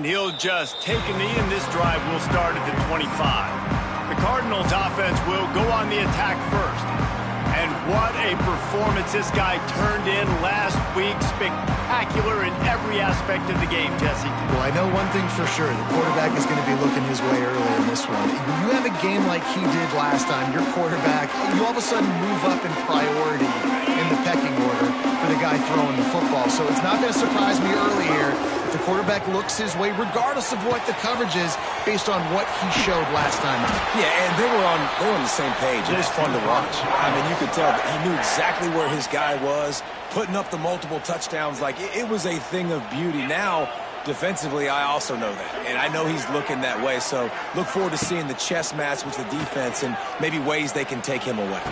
he'll just take a knee, and this drive will start at the 25. The Cardinals offense will go on the attack first. And what a performance this guy turned in last week. Spectacular in every aspect of the game, Jesse. Well, I know one thing for sure. The quarterback is going to be looking his way early in this one. When you have a game like he did last time, your quarterback, you all of a sudden move up in priority in the pecking order for the guy throwing the football. So it's not going to surprise me early here if the quarterback looks his way, regardless of what the coverage is, based on what he showed last time. Yeah, and they were on the same page. It was fun to watch. I mean, you could tell that he knew exactly where his guy was, putting up the multiple touchdowns. Like, it was a thing of beauty. Now, defensively, I also know that. And I know he's looking that way. So look forward to seeing the chess match with the defense and maybe ways they can take him away.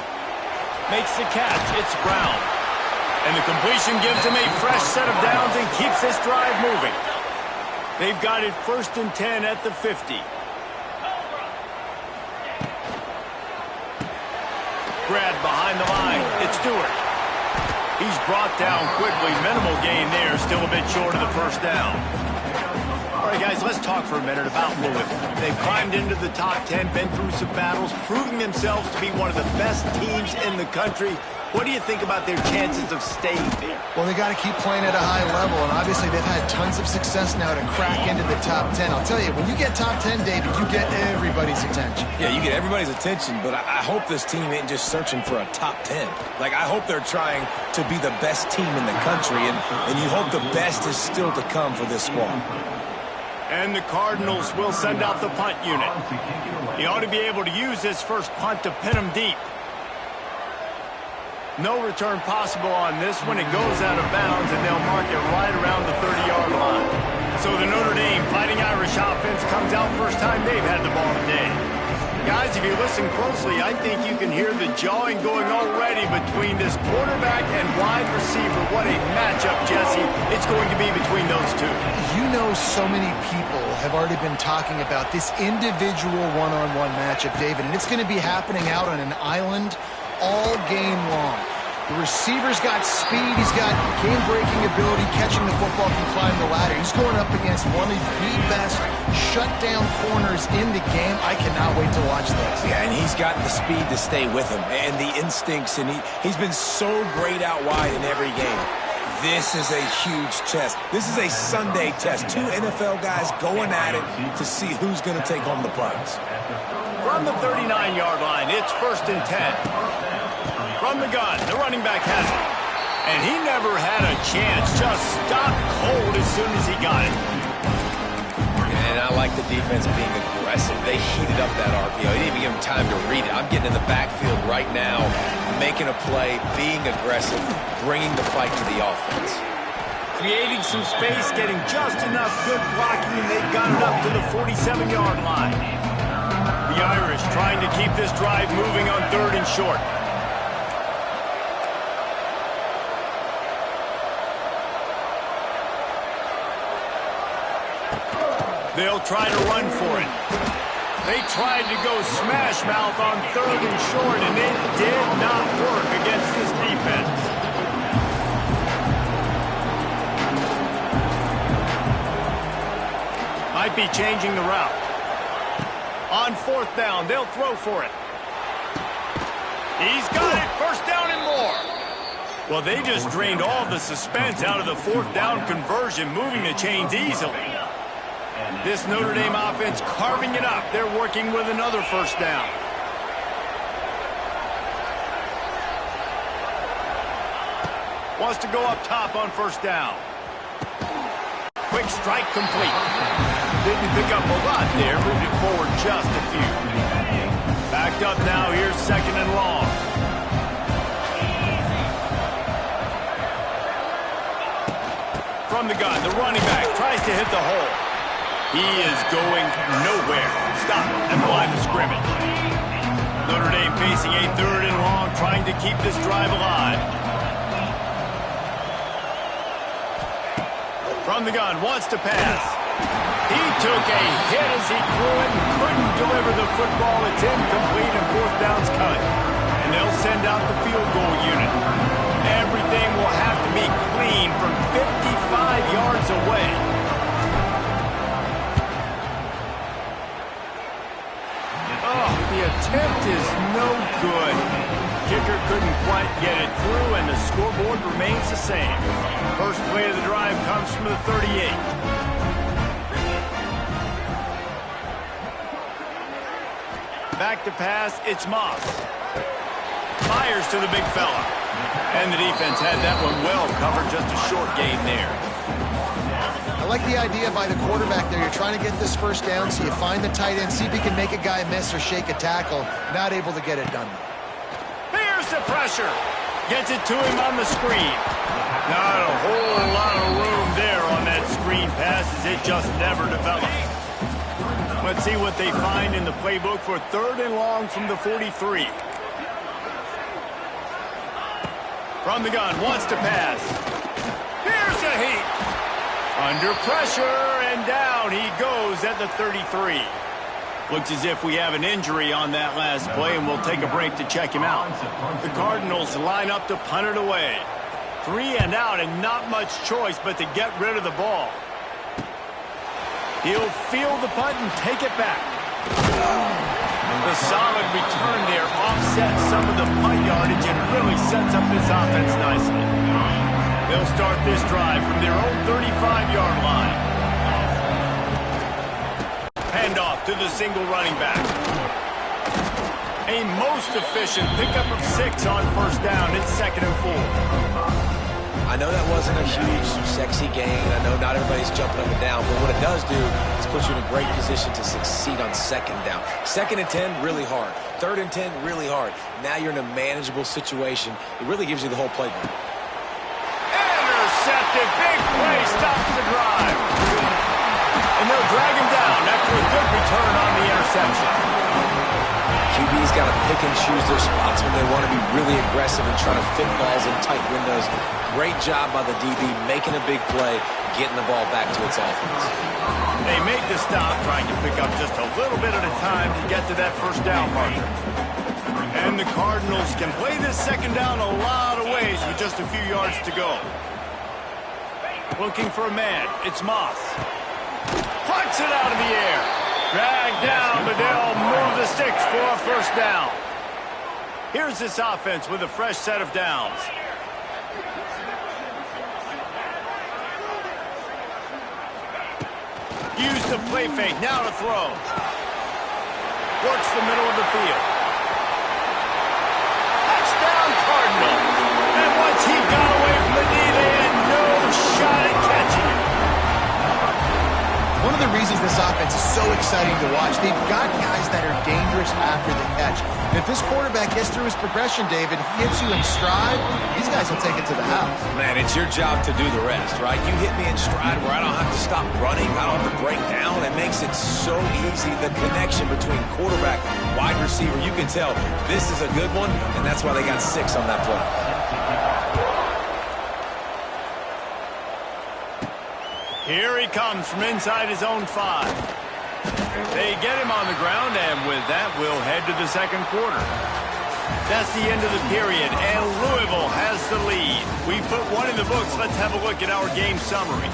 Makes the catch. It's Brown. And the completion gives him a fresh set of downs and keeps this drive moving. They've got it 1st and 10 at the 50. Grab behind the line. It's Stewart. He's brought down quickly. Minimal gain there. Still a bit short of the first down. All right, guys, let's talk for a minute about Louisville. They've climbed into the top 10, been through some battles, proving themselves to be one of the best teams in the country. What do you think about their chances of staying there? Well, they got to keep playing at a high level, and obviously they've had tons of success now to crack into the top 10. I'll tell you, when you get top 10, David, you get everybody's attention. Yeah, you get everybody's attention, but I hope this team ain't just searching for a top 10. Like, I hope they're trying to be the best team in the country, and you hope the best is still to come for this squad. And the Cardinals will send out the punt unit. He ought to be able to use this first punt to pin him deep. No return possible on this one. It goes out of bounds, and they'll mark it right around the 30-yard line. So the Notre Dame Fighting Irish offense comes out first time they've had the ball today. Guys, if you listen closely, I think you can hear the jawing going already between this quarterback and wide receiver. What a matchup, Jesse, it's going to be between those two. You know, so many people have already been talking about this individual one-on-one matchup, David, and it's going to be happening out on an island all game long. The receiver's got speed, he's got game-breaking ability, catching the football, can climb the ladder. He's going up against one of the best shutdown corners in the game. I cannot wait to watch this. Yeah, and he's got the speed to stay with him and the instincts, and he's been so great out wide in every game. This is a huge test. This is a Sunday test. Two NFL guys going at it to see who's going to take home the prize. From the 39-yard line, it's 1st and 10. From the gun, the running back has it. And he never had a chance. Just stopped cold as soon as he got it. And I like the defense being aggressive. They heated up that RPO. They didn't even give him time to read it. I'm getting in the backfield right now, making a play, being aggressive, bringing the fight to the offense. Creating some space, getting just enough good blocking, and they've got it up to the 47-yard line. The Irish trying to keep this drive moving on 3rd and short. They'll try to run for it. They tried to go smash mouth on 3rd and short, and it did not work against this defense. Might be changing the route. On 4th down, they'll throw for it. He's got it. 1st down and more. Well, they just drained all the suspense out of the 4th down conversion, moving the chains easily. This Notre Dame offense carving it up. They're working with another 1st down. Wants to go up top on 1st down. Quick strike complete. Didn't pick up a lot there. Moved it forward just a few. Backed up now. Here's 2nd and long. From the gun, the running back tries to hit the hole. He is going nowhere. Stop at the line of scrimmage. Notre Dame facing a 3rd and long, trying to keep this drive alive. From the gun, wants to pass. He took a hit as he threw it and couldn't deliver the football. It's incomplete and 4th down's cut. And they'll send out the field goal unit. Everything will have to be clean from 55 yards away. attempt is no good. Kicker couldn't quite get it through, and the scoreboard remains the same. First play of the drive comes from the 38. Back to pass, it's Moss. Fires to the big fella. And the defense had that one well covered, just a short gain there. I like the idea by the quarterback there. You're trying to get this first down, so you find the tight end, see if he can make a guy miss or shake a tackle. Not able to get it done. Here's the pressure. Gets it to him on the screen. Not a whole lot of room there on that screen pass, as it just never developed. Let's see what they find in the playbook for 3rd and long from the 43. From the gun, wants to pass. Here's a heat. Under pressure, and down he goes at the 33. Looks as if we have an injury on that last play, and we'll take a break to check him out. The Cardinals line up to punt it away. 3 and out, and not much choice but to get rid of the ball. He'll field the punt and take it back. The solid return there offsets some of the punt yardage and really sets up this offense nicely. They'll start this drive from their own 35-yard line. Handoff to the single running back. A most efficient pickup of 6 on first down. It's 2nd and 4. I know that wasn't a huge, sexy gain. I know not everybody's jumping up and down, but what it does do is put you in a great position to succeed on 2nd down. 2nd and 10, really hard. 3rd and 10, really hard. Now you're in a manageable situation. It really gives you the whole playbook. Intercepted. Big play stops the drive. And they'll drag him down after a good return on the interception. QB's got to pick and choose their spots when they want to be really aggressive and try to fit balls in tight windows. Great job by the DB making a big play, getting the ball back to its offense. They make the stop, trying to pick up just a little bit at a time to get to that first down marker. And the Cardinals can play this 2nd down a lot of ways with just a few yards to go. Looking for a man. It's Moss. Punts it out of the air. Dragged down, but they'll move the sticks for a first down. Here's this offense with a fresh set of downs. Use the play fake, now to throw. Works the middle of the field. Touchdown Cardinals. And once he got away from the knee, they had no shot at catching him. One of the reasons this offense is so exciting to watch, they've got guys that are dangerous after the catch. And if this quarterback gets through his progression, David, he hits you in stride, these guys will take it to the house. Man, it's your job to do the rest, right? You hit me in stride where I don't have to stop running, I don't have to break down. It makes it so easy, the connection between quarterback, wide receiver. You can tell this is a good one, and that's why they got 6 on that play. Here he comes from inside his own 5. They get him on the ground, and with that, we'll head to the 2nd quarter. That's the end of the period, and Louisville has the lead. We put 1 in the books. Let's have a look at our game summary.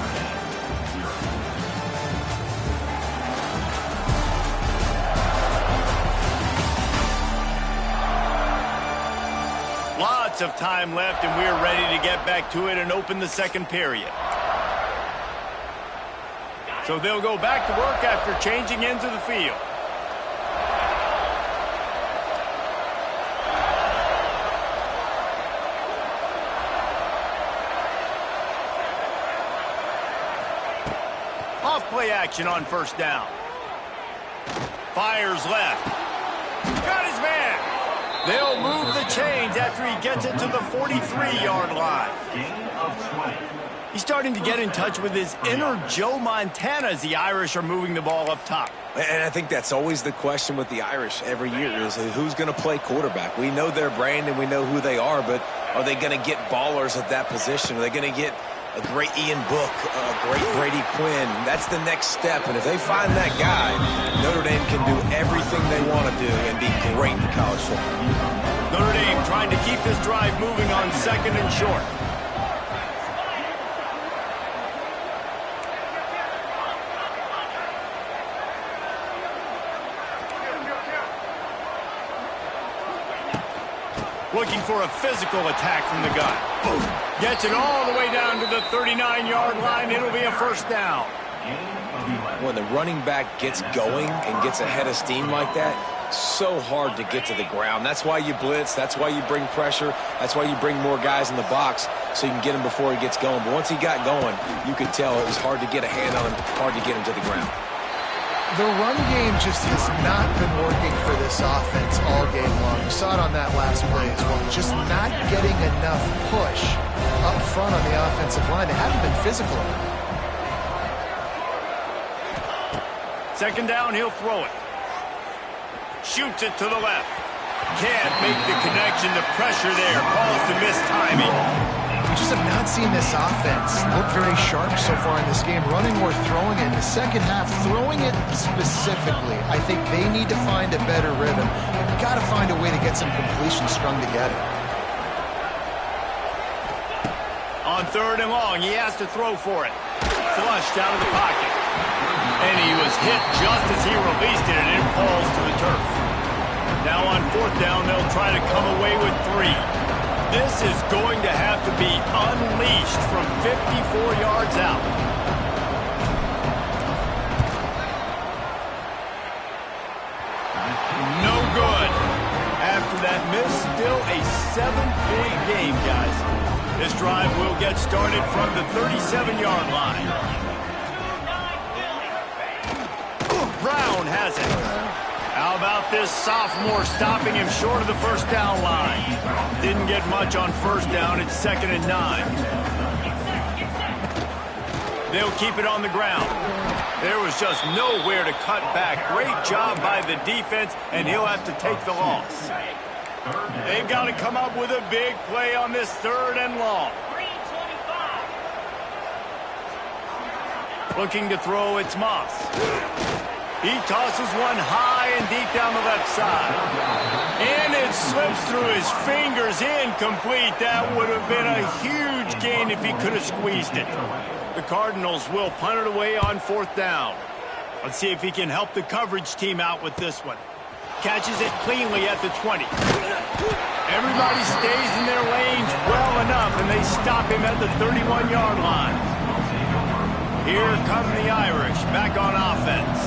Lots of time left, and we're ready to get back to it and open the 2nd period. So they'll go back to work after changing into the field. Off play action on first down. Fires left. Got his man. They'll move the chains after he gets it to the 43-yard line. He's starting to get in touch with his inner Joe Montana as the Irish are moving the ball up top. And I think that's always the question with the Irish every year is who's going to play quarterback. We know their brand and we know who they are, but are they going to get ballers at that position? Are they going to get a great Ian Book, a great Brady Quinn? That's the next step, and if they find that guy, Notre Dame can do everything they want to do and be great in college football. Notre Dame trying to keep this drive moving on 2nd and short. Looking for a physical attack from the gun. Gets it all the way down to the 39-yard line. It'll be a first down. When the running back gets going and gets ahead of steam like that, so hard to get to the ground. That's why you blitz. That's why you bring pressure. That's why you bring more guys in the box so you can get him before he gets going. But once he got going, you could tell it was hard to get a hand on him, hard to get him to the ground. The run game just has not been working for this offense all game long. We saw it on that last play as well. Just not getting enough push up front on the offensive line. They haven't been physical enough. Second down, he'll throw it. Shoots it to the left. Can't make the connection. The pressure there calls the missed timing. We just have not seen this offense look very sharp so far in this game, running or throwing it. In the second half, throwing it specifically, I think they need to find a better rhythm. They've got to find a way to get some completions strung together. On third and long, he has to throw for it. Flushed out of the pocket. And he was hit just as he released it, and it falls to the turf. Now on fourth down, they'll try to come away with 3. This is going to have to be unleashed from 54 yards out. No good. After that miss, still a 7-point game, guys. This drive will get started from the 37-yard line. Brown has it. How about this sophomore stopping him short of the first down line? Didn't get much on first down. It's 2nd and 9. They'll keep it on the ground. There was just nowhere to cut back. Great job by the defense, and he'll have to take the loss. They've got to come up with a big play on this 3rd and long. Looking to throw, it's Moss. He tosses one high and deep down the left side. And it slips through his fingers, incomplete. That would have been a huge gain if he could have squeezed it. The Cardinals will punt it away on 4th down. Let's see if he can help the coverage team out with this one. Catches it cleanly at the 20. Everybody stays in their lanes well enough, and they stop him at the 31-yard line. Here come the Irish back on offense.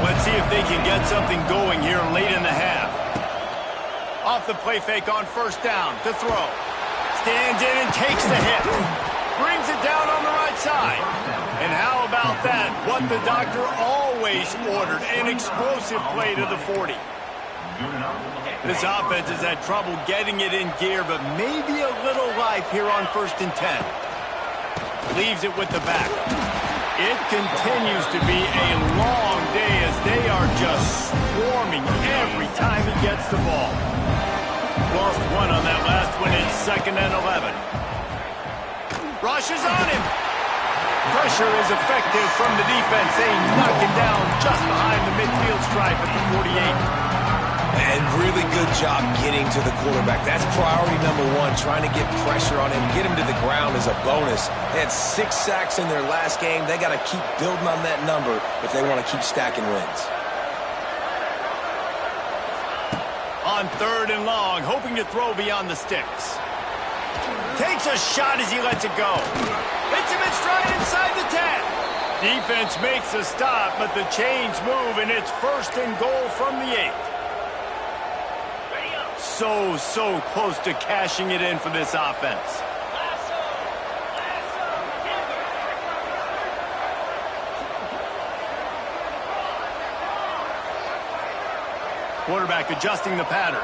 Let's see if they can get something going here late in the half. Off the play fake on first down to throw. Stands in and takes the hit. Brings it down on the right side. And how about that? What the doctor always ordered, an explosive play to the 40. This offense has had trouble getting it in gear, but maybe a little life here on 1st and 10. Leaves it with the back. It continues to be a long day as they are just swarming every time he gets the ball. Lost one on that last one. It's 2nd and 11. Rushes on him. Pressure is effective from the defense. They knock him down just behind the midfield stripe at the 48. And really good job getting to the quarterback. That's priority number 1, trying to get pressure on him. Get him to the ground is a bonus. They had 6 sacks in their last game. They got to keep building on that number if they want to keep stacking wins. On 3rd and long, hoping to throw beyond the sticks. Takes a shot as he lets it go. Hits him in stride inside the 10. Defense makes a stop, but the chains move, and it's 1st and goal from the 8. So close to cashing it in for this offense. Quarterback adjusting the pattern.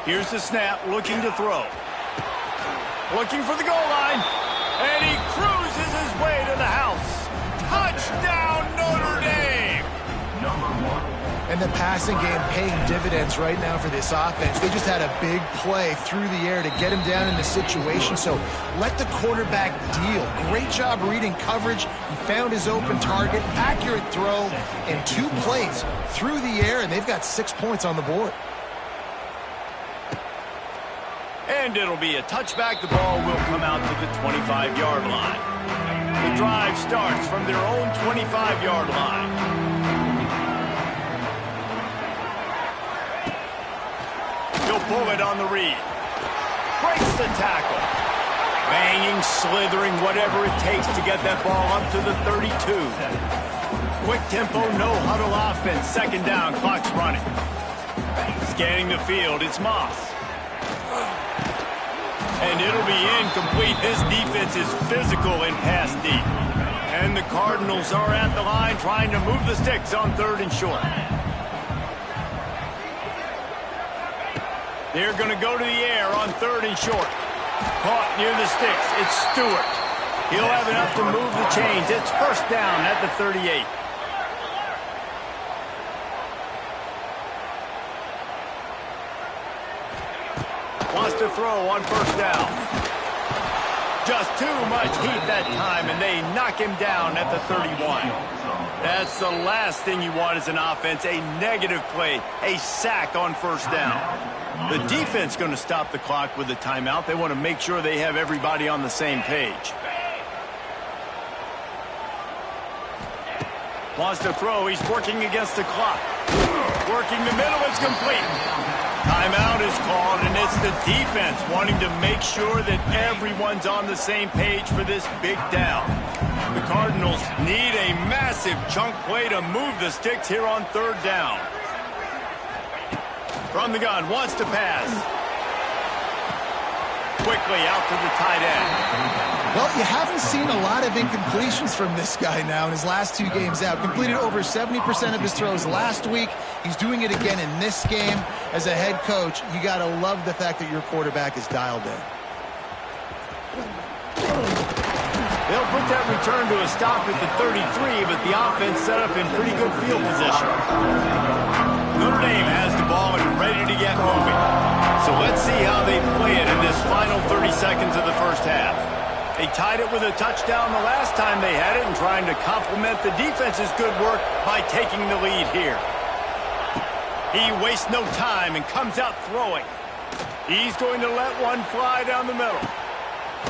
Here's the snap, looking to throw. Looking for the goal line. And he cruises his way to the house. Touchdown, Notre Dame! And the passing game paying dividends right now for this offense. They just had a big play through the air to get him down in the situation. So let the quarterback deal. Great job reading coverage. He found his open target, accurate throw, and 2 plays through the air, and they've got 6 points on the board. And it'll be a touchback. The ball will come out to the 25-yard line. The drive starts from their own 25-yard line. He'll bullet on the read. Breaks the tackle. Banging, slithering, whatever it takes to get that ball up to the 32. Quick tempo, no huddle offense. Second down, clock's running. Scanning the field, it's Moss. And it'll be incomplete. This defense is physical in pass deep. And the Cardinals are at the line trying to move the sticks on 3rd and short. They're going to go to the air on 3rd and short. Caught near the sticks. It's Stewart. He'll have enough to move the chains. It's first down at the 38. Wants to throw on first down. Just too much heat that time, and they knock him down at the 31. That's the last thing you want as an offense, a negative play, a sack on first down. The defense going to stop the clock with a timeout. They want to make sure they have everybody on the same page. Wants to throw. He's working against the clock. Working the middle. It's complete. Timeout is called, and it's the defense wanting to make sure that everyone's on the same page for this big down. The Cardinals need a massive chunk play to move the sticks here on 3rd down. From the gun, wants to pass. Quickly out to the tight end. Well, you haven't seen a lot of incompletions from this guy now in his last 2 games out. Completed over 70% of his throws last week. He's doing it again in this game. As a head coach, you got to love the fact that your quarterback is dialed in. They'll put that return to a stop at the 33, but the offense set up in pretty good field position. Notre Dame has the ball and ready to get moving. So let's see how they play it in this final 30 seconds of the first half. They tied it with a touchdown the last time they had it and trying to complement the defense's good work by taking the lead here. He wastes no time and comes out throwing. He's going to let one fly down the middle.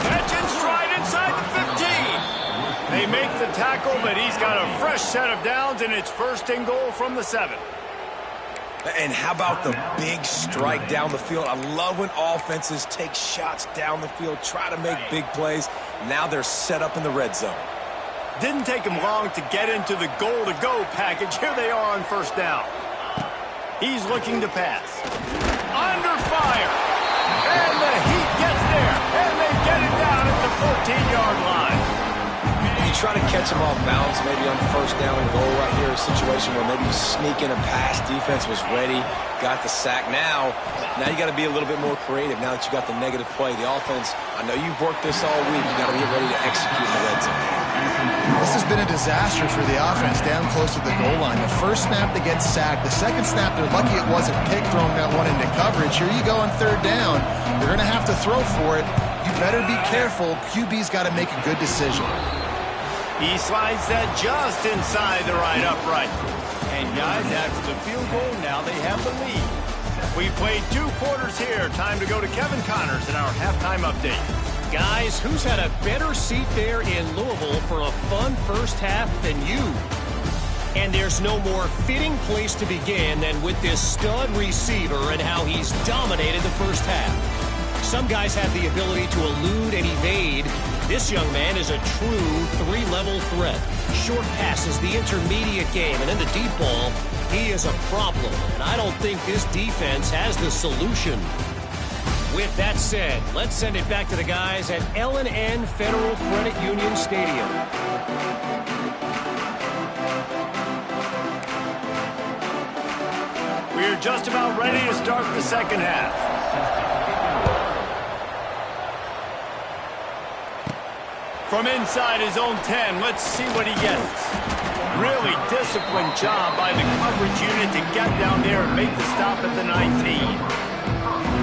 Catch and stride inside the 15. They make the tackle, but he's got a fresh set of downs, and it's 1st and goal from the 7. And how about the big strike down the field? I love when offenses take shots down the field, try to make big plays. Now they're set up in the red zone. Didn't take him long to get into the goal-to-go package. Here they are on first down. He's looking to pass. Under fire. And the heat gets there. And they get it down at the 14-yard line. You try to catch him off balance, maybe on first down and goal right here, a situation where maybe you sneak in a pass, defense was ready, got the sack. Now you got to be a little bit more creative now that you got the negative play. The offense, I know you've worked this all week. You got to get ready to execute in the red zone. This has been a disaster for the offense down close to the goal line. The first snap, they get sacked. The second snap, they're lucky it wasn't picked, throwing that one into coverage. Here you go on 3rd down. They're going to have to throw for it. You better be careful. QB's got to make a good decision. He slides that just inside the right upright. And guys, after the field goal, now they have the lead. We played 2 quarters here. Time to go to Kevin Connors in our halftime update. Guys, who's had a better seat there in Louisville for a fun first half than you? And there's no more fitting place to begin than with this stud receiver and how he's dominated the first half. Some guys have the ability to elude and evade. This young man is a true 3-level threat. Short passes, the intermediate game, and in the deep ball, he is a problem. And I don't think this defense has the solution. With that said, let's send it back to the guys at L&N Federal Credit Union Stadium. We're just about ready to start the second half. From inside his own 10, let's see what he gets. Really disciplined job by the coverage unit to get down there and make the stop at the 19.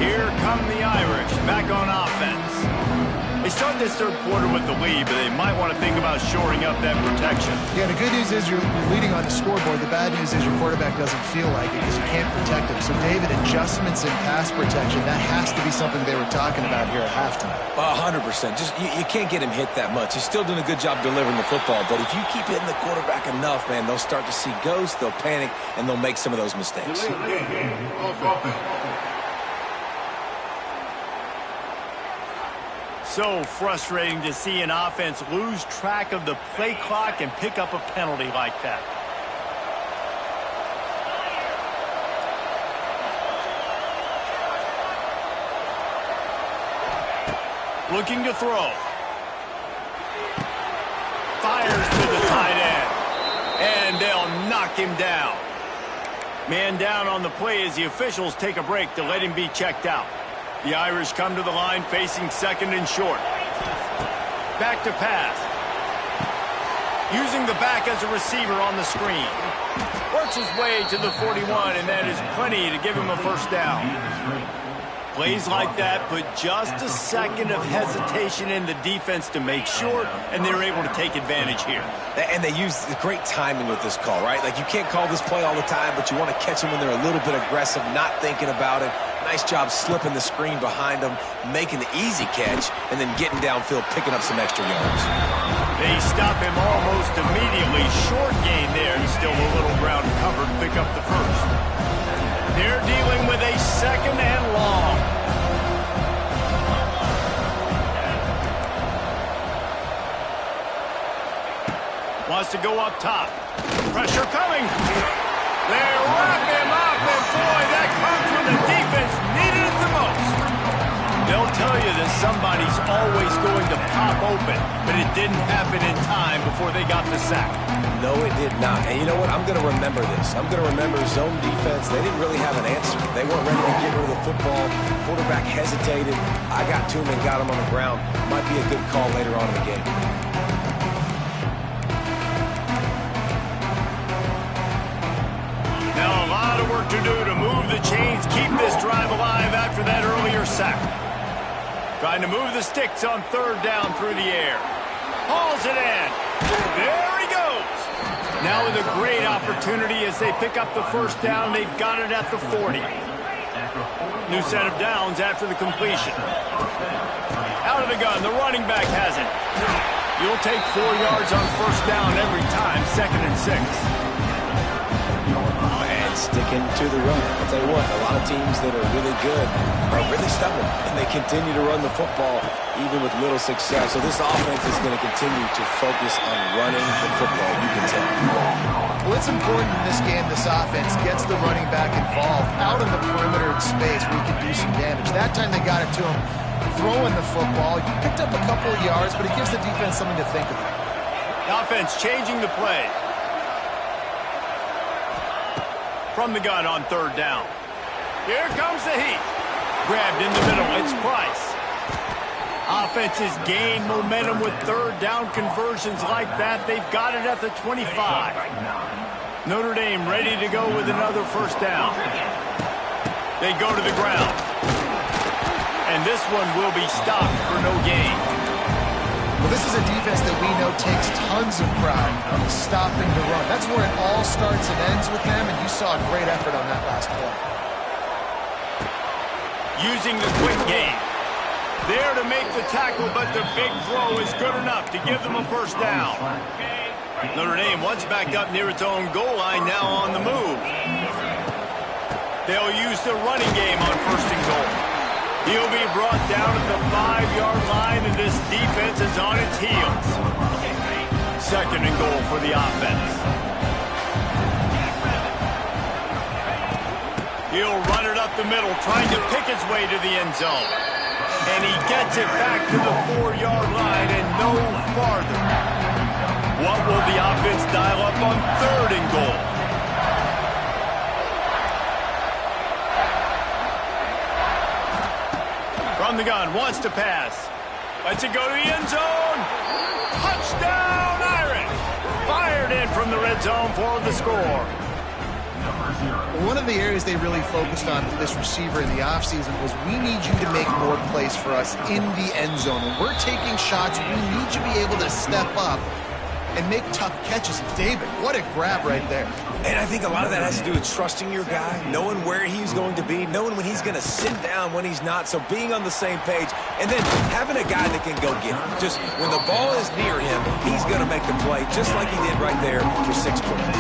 Here come the Irish, back on offense. They start this third quarter with the lead, but they might want to think about shoring up that protection. Yeah, the good news is you're leading on the scoreboard. The bad news is your quarterback doesn't feel like it because you can't protect him. So, David, adjustments in pass protection, that has to be something they were talking about here at halftime. 100%. Just you can't get him hit that much. He's still doing a good job delivering the football, but if you keep hitting the quarterback enough, man, they'll start to see ghosts, they'll panic, and they'll make some of those mistakes. So frustrating to see an offense lose track of the play clock and pick up a penalty like that. Looking to throw. Fires to the tight end. And they'll knock him down. Man down on the play as the officials take a break to let him be checked out. The Irish come to the line facing second and short. Back to pass. Using the back as a receiver on the screen. Works his way to the 41, and that is plenty to give him a first down. Plays like that put just a second of hesitation in the defense to make sure, and they're able to take advantage here. And they use great timing with this call, right? Like, you can't call this play all the time, but you want to catch them when they're a little bit aggressive, not thinking about it. Nice job slipping the screen behind them, making the easy catch, and then getting downfield, picking up some extra yards. They stop him almost immediately. Short gain there, and still a little ground covered. Pick up the first. They're dealing with a second and long. Wants to go up top. Pressure coming. They wrap him up, and boy, that comes when the defense needed it the most. They'll tell you that somebody's always going to pop open, but it didn't happen in time before they got the sack. No, it did not. And you know what? I'm going to remember this. I'm going to remember zone defense. They didn't really have an answer. They weren't ready to get rid of the football. Quarterback hesitated. I got to him and got him on the ground. Might be a good call later on in the game. Now a lot of work to do to move the chains, keep this drive alive after that earlier sack. Trying to move the sticks on third down through the air. Hauls it in. There he goes. Now with a great opportunity as they pick up the first down. They've got it at the 40. New set of downs after the completion. Out of the gun, the running back has it. You'll take 4 yards on first down every time, 2nd and 6. And sticking to the run. I'll tell you what, a lot of teams that are really good are really stubborn, and they continue to run the football even with little success. So this offense is going to continue to focus on running the football, you can tell. Well, it's important in this game this offense gets the running back involved out in the perimeter in space where he can do some damage. That time they got it to him throwing the football. He picked up a couple of yards, but it gives the defense something to think about. The offense changing the play. From the gun on third down. Here comes the heat. Grabbed in the middle. It's Price. Offenses gain momentum with third down conversions like that. They've got it at the 25. Notre Dame ready to go with another first down. They go to the ground. And this one will be stopped for no gain. Well, this is a defense that we know takes tons of pride in stopping the run. That's where it all starts and ends with them, and you saw a great effort on that last play. Using the quick game. There to make the tackle, but the big throw is good enough to give them a first down. Notre Dame once backed up near its own goal line, now on the move. They'll use the running game on first and goal. He'll be brought down at the 5-yard line, and this defense is on its heels. 2nd and goal for the offense. He'll run it up the middle, trying to pick his way to the end zone. And he gets it back to the 4-yard line and no farther. What will the offense dial up on 3rd and goal? From the gun, wants to pass. Lets it go to the end zone. Touchdown, Irish! Fired in from the red zone for the score. One of the areas they really focused on with this receiver in the offseason was we need you to make more plays for us in the end zone. When we're taking shots, we need you to be able to step up and make tough catches. David, what a grab right there. And I think a lot of that has to do with trusting your guy, knowing where he's going to be, knowing when he's going to sit down, when he's not, so being on the same page, and then having a guy that can go get it. Just when the ball is near him, he's going to make the play, just like he did right there for 6 points.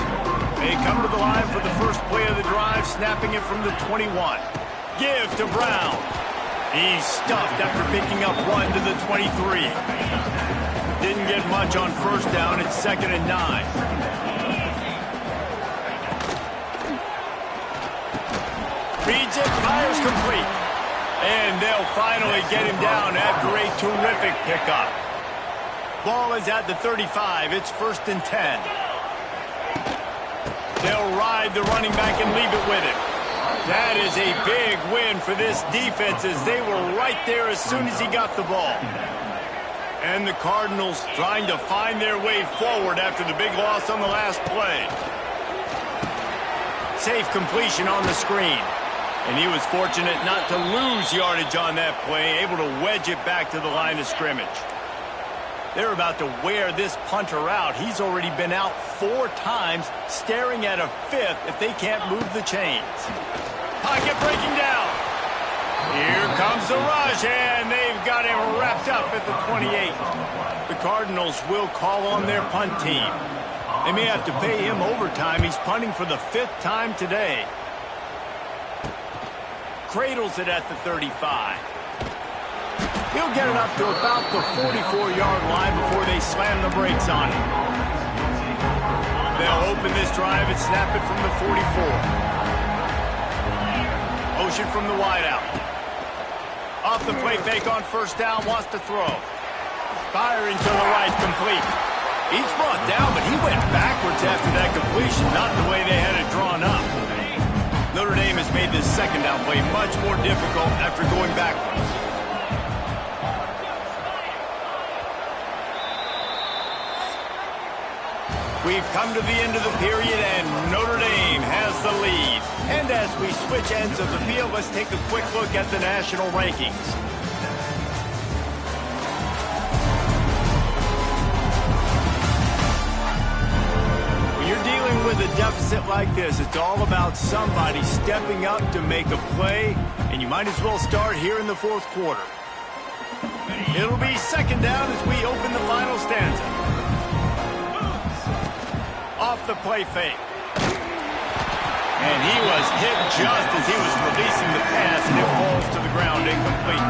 They come to the line for the first play of the drive, snapping it from the 21. Give to Brown. He's stuffed after picking up 1 to the 23. Didn't get much on first down. It's 2nd and 9. Reads it, fires complete. And they'll finally get him down after a terrific pickup. Ball is at the 35. It's 1st and 10. They'll ride the running back and leave it with him. That is a big win for this defense as they were right there as soon as he got the ball. And the Cardinals trying to find their way forward after the big loss on the last play. Safe completion on the screen. And he was fortunate not to lose yardage on that play, able to wedge it back to the line of scrimmage. They're about to wear this punter out. He's already been out 4 times, staring at a 5th if they can't move the chains. Pocket breaking down. Here comes the rush, and they've got him wrapped up at the 28. The Cardinals will call on their punt team. They may have to pay him overtime. He's punting for the 5th time today. Cradles it at the 35. He'll get it up to about the 44-yard line before they slam the brakes on him. They'll open this drive and snap it from the 44. Motion from the wideout. Off the play fake on first down, wants to throw. Firing to the right, complete. He's brought down, but he went backwards after that completion, not the way they had it drawn up. Notre Dame has made this 2nd down play much more difficult after going backwards. We've come to the end of the period, and Notre Dame has the lead. And as we switch ends of the field, let's take a quick look at the national rankings. When you're dealing with a deficit like this, it's all about somebody stepping up to make a play, and you might as well start here in the 4th quarter. It'll be 2nd down as we open the final stanza. Off the play fake. And he was hit just as he was releasing the pass, and it falls to the ground incomplete.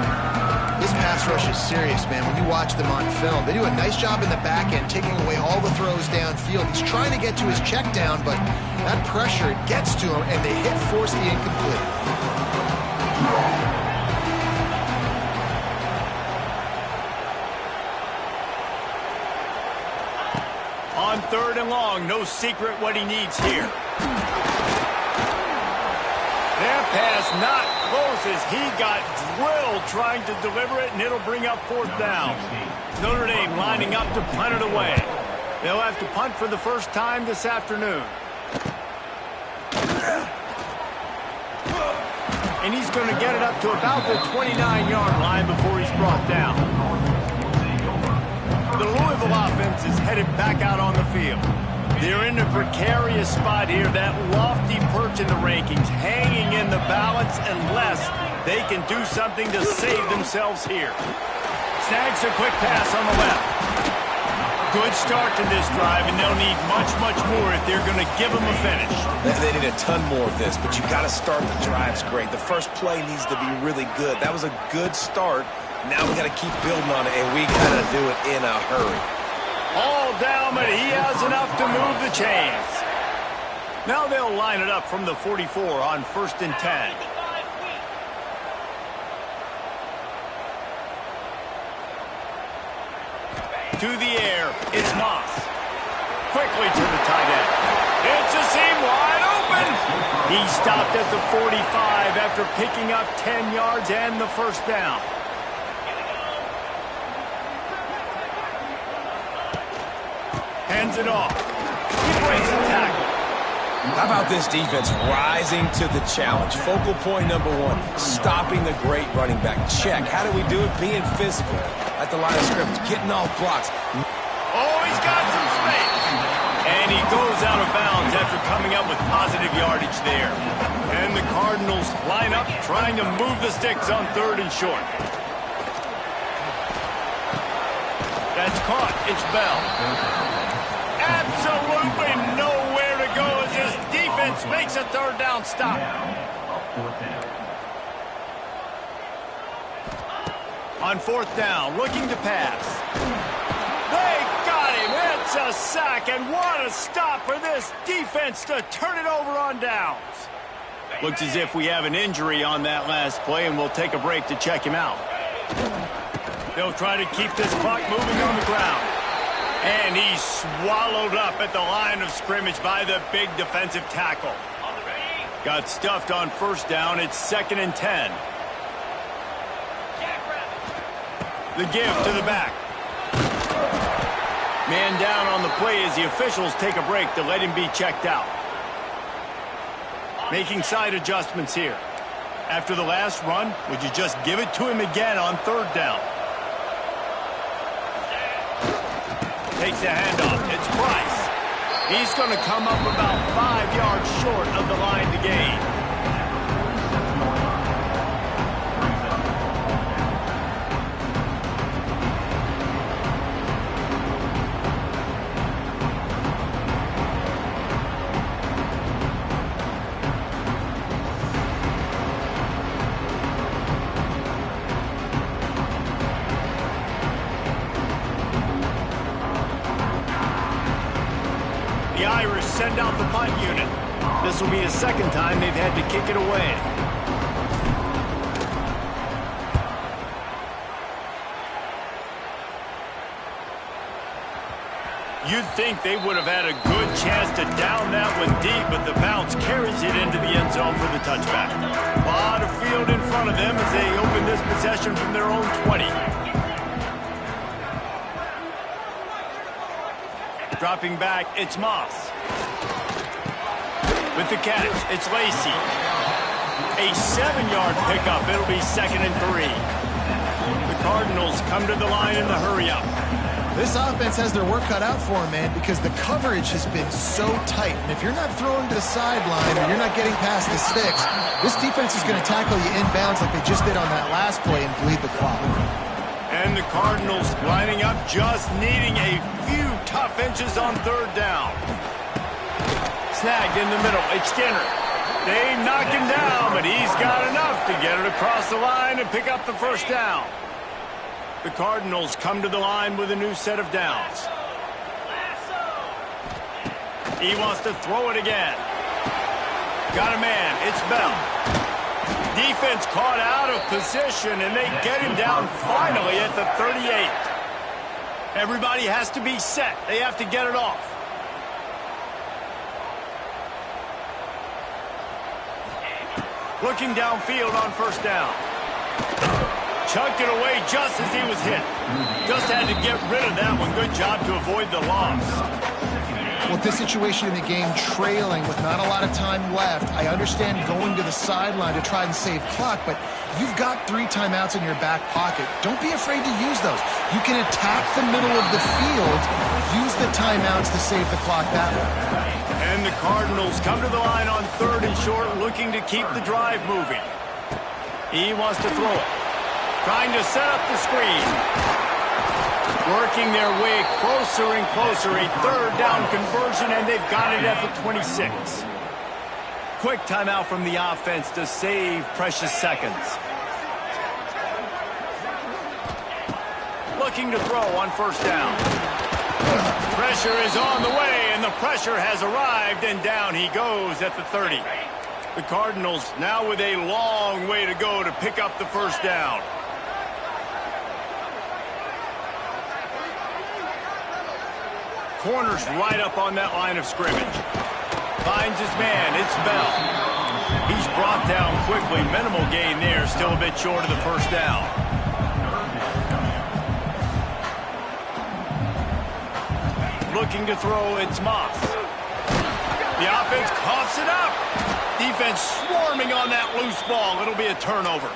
This pass rush is serious, man. When you watch them on film, they do a nice job in the back end, taking away all the throws downfield. He's trying to get to his check down, but that pressure gets to him, and they force the incomplete. On 3rd and long, no secret what he needs here. That pass not close as he got drilled trying to deliver it, and it'll bring up 4th down. Notre Dame lining up to punt it away. They'll have to punt for the first time this afternoon. And he's going to get it up to about the 29-yard line before he's brought down. The Louisville offense is headed back out on the field. They're in a precarious spot here, that lofty perch in the rankings, hanging in the balance unless they can do something to save themselves here. Snags a quick pass on the left. Good start to this drive, and they'll need much, much more if they're going to give them a finish. They need a ton more of this, but you got to start the drives great. The first play needs to be really good. That was a good start. Now we got to keep building on it, and we got to do it in a hurry. All down, but he has enough to move the chains. Now they'll line it up from the 44 on 1st and 10. To the air, it's Moss. Quickly to the tight end. It's a seam wide open. He stopped at the 45 after picking up 10 yards and the first down. Hands it off. He breaks the tackle. How about this defense rising to the challenge? Focal point number 1, stopping the great running back. Check. How do we do it? Being physical at the line of scrimmage, getting off blocks. Oh, he's got some space. And he goes out of bounds after coming up with positive yardage there. And the Cardinals line up trying to move the sticks on 3rd and short. That's caught. It's Bell. Absolutely nowhere to go as this defense makes a 3rd down stop. On 4th down, looking to pass. They got him. It's a sack, and what a stop for this defense to turn it over on downs. Looks as if we have an injury on that last play, and we'll take a break to check him out. They'll try to keep this clock moving on the ground. And he's swallowed up at the line of scrimmage by the big defensive tackle. Got stuffed on 1st down. It's 2nd and 10. The give to the back. Man down on the play as the officials take a break to let him be checked out. Making side adjustments here. After the last run, would you just give it to him again on 3rd down? Takes the handoff. It's Price. He's going to come up about 5 yards short of the line to gain. The Irish send out the punt unit. This will be the 2nd time they've had to kick it away. You'd think they would have had a good chance to down that one deep, but the bounce carries it into the end zone for the touchback. A lot of field in front of them as they open this possession from their own 20. Dropping back, it's Moss. With the catch, it's Lacey. A 7-yard pickup. It'll be 2nd and 3. The Cardinals come to the line in the hurry-up. This offense has their work cut out for them, man, because the coverage has been so tight. And if you're not throwing to the sideline or you're not getting past the sticks, this defense is going to tackle you inbounds like they just did on that last play and bleed the clock. And the Cardinals lining up, just needing a few tough inches on 3rd down. Snagged in the middle. It's Skinner. They knock him down, but he's got enough to get it across the line and pick up the 1st down. The Cardinals come to the line with a new set of downs. He wants to throw it again. Got a man. It's Bell. Defense caught out of position, and they get him down finally at the 38. Everybody has to be set. They have to get it off. Looking downfield on 1st down. Chucked it away just as he was hit. Just had to get rid of that one. Good job to avoid the loss. With this situation in the game, trailing with not a lot of time left, I understand going to the sideline to try and save clock, but you've got 3 timeouts in your back pocket. Don't be afraid to use those. You can attack the middle of the field, use the timeouts to save the clock that way. And the Cardinals come to the line on 3rd and short, looking to keep the drive moving. He wants to throw it. Trying to set up the screen. Working their way closer and closer. A 3rd down conversion, and they've got it at the 26. Quick timeout from the offense to save precious seconds. Looking to throw on 1st down. Pressure is on the way, and the pressure has arrived, and down he goes at the 30. The Cardinals now with a long way to go to pick up the 1st down. Corner's right up on that line of scrimmage. Finds his man. It's Bell. He's brought down quickly. Minimal gain there. Still a bit short of the 1st down. Looking to throw. It's Moss. The offense coughs it up. Defense swarming on that loose ball. It'll be a turnover.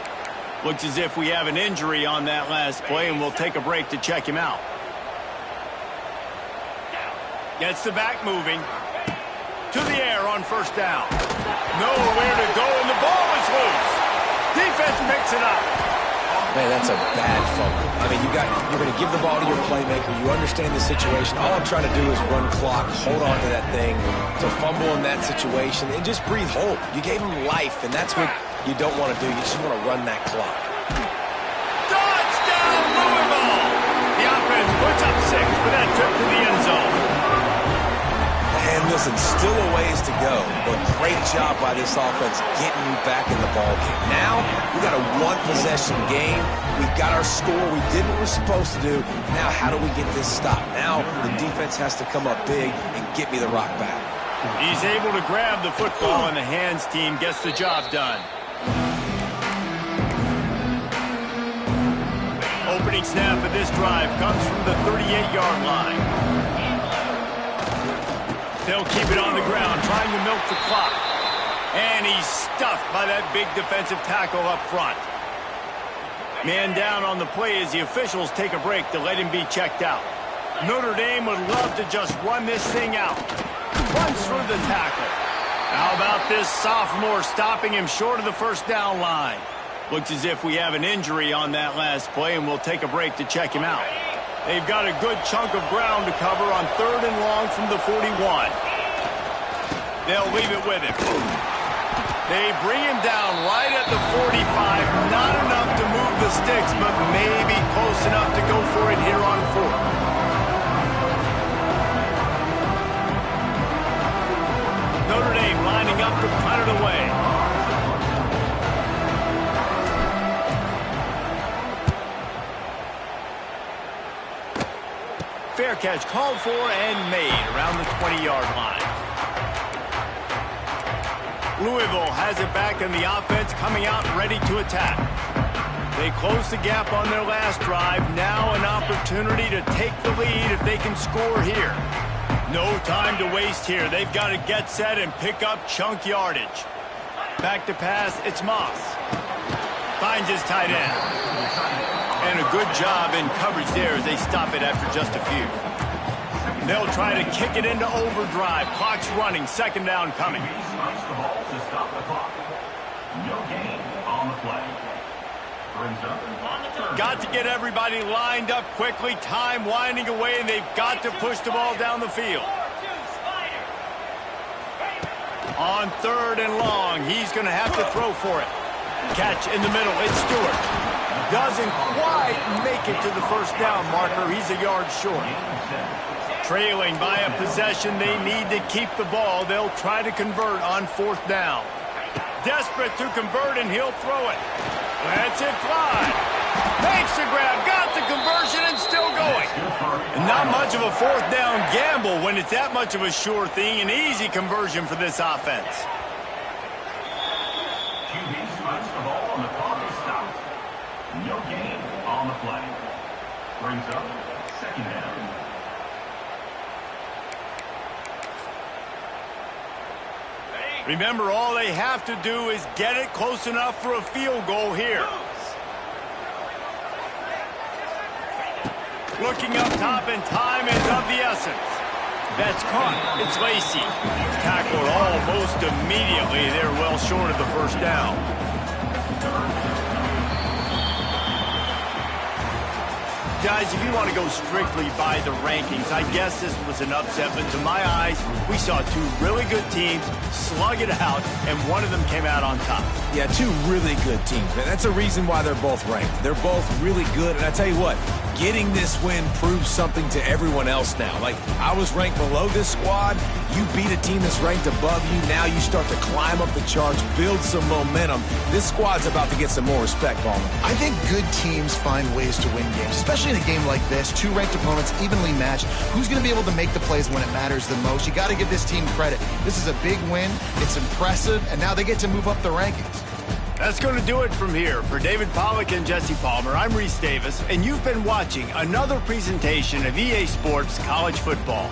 Looks as if we have an injury on that last play, and we'll take a break to check him out. Gets the back moving. To the air on 1st down. Nowhere to go, and the ball is loose. Defense picks it up. Man, that's a bad fumble. I mean, you're going to give the ball to your playmaker. You understand the situation. All I'm trying to do is run clock, hold on to that thing. To fumble in that situation and just breathe hope. You gave him life, and that's what you don't want to do. You just want to run that clock. Touchdown! offense puts up 6 with that trip to the end zone. And listen, still a ways to go, but great job by this offense getting you back in the ballgame. Now, we got a one-possession game. We got our score. We did what we're supposed to do. Now, how do we get this stopped? Now, the defense has to come up big and get me the rock back. He's able to grab the football, and the hands team gets the job done. Opening snap of this drive comes from the 38-yard line. They'll keep it on the ground, trying to milk the clock. And he's stuffed by that big defensive tackle up front. Man down on the play as the officials take a break to let him be checked out. Notre Dame would love to just run this thing out. Runs through the tackle. How about this sophomore stopping him short of the first down line? Looks as if we have an injury on that last play, and we'll take a break to check him out. They've got a good chunk of ground to cover on 3rd and long from the 41. They'll leave it with him. They bring him down right at the 45. Not enough to move the sticks, but maybe close enough to go for it here on 4th. Notre Dame lining up to punt it away. Fair catch called for and made around the 20-yard line. Louisville has it back in the offense, coming out ready to attack. They closed the gap on their last drive. Now an opportunity to take the lead if they can score here. No time to waste here. They've got to get set and pick up chunk yardage. Back to pass, it's Moss. Finds his tight end. And a good job in coverage there as they stop it after just a few. They'll try to kick it into overdrive. Clock's running. 2nd down coming. Punch the ball to stop the clock. No gain on the play. Brings up on the turn. Got to get everybody lined up quickly. Time winding away, and they've got to push the ball down the field. On 3rd and long, he's going to have to throw for it. Catch in the middle. It's Stewart. Doesn't quite make it to the first down marker. He's a yard short. Trailing by a possession, they need to keep the ball. They'll try to convert on 4th down. Desperate to convert, and he'll throw it. Lets it fly. Makes the grab, got the conversion, and still going. And not much of a 4th down gamble when it's that much of a sure thing. An easy conversion for this offense. QB strikes the ball and the clock is stopped. No gain on the play. Brings up 2nd down. Remember, all they have to do is get it close enough for a field goal here. Looking up top, and time is of the essence. That's caught. It's Lacey. Tackled almost immediately. They're well short of the first down. Guys, if you want to go strictly by the rankings, I guess this was an upset, but to my eyes, we saw 2 really good teams slug it out, and one of them came out on top. Yeah, 2 really good teams, man. That's a reason why they're both ranked. They're both really good, and I tell you what, getting this win proves something to everyone else now. Like, I was ranked below this squad. You beat a team that's ranked above you. Now you start to climb up the charts, build some momentum. This squad's about to get some more respect on them. I think good teams find ways to win games, especially in a game like this. 2 ranked opponents, evenly matched. Who's going to be able to make the plays when it matters the most? You got to give this team credit. This is a big win. It's impressive, and now they get to move up the rankings. That's going to do it from here. For David Pollack and Jesse Palmer, I'm Reese Davis, and you've been watching another presentation of EA Sports College Football.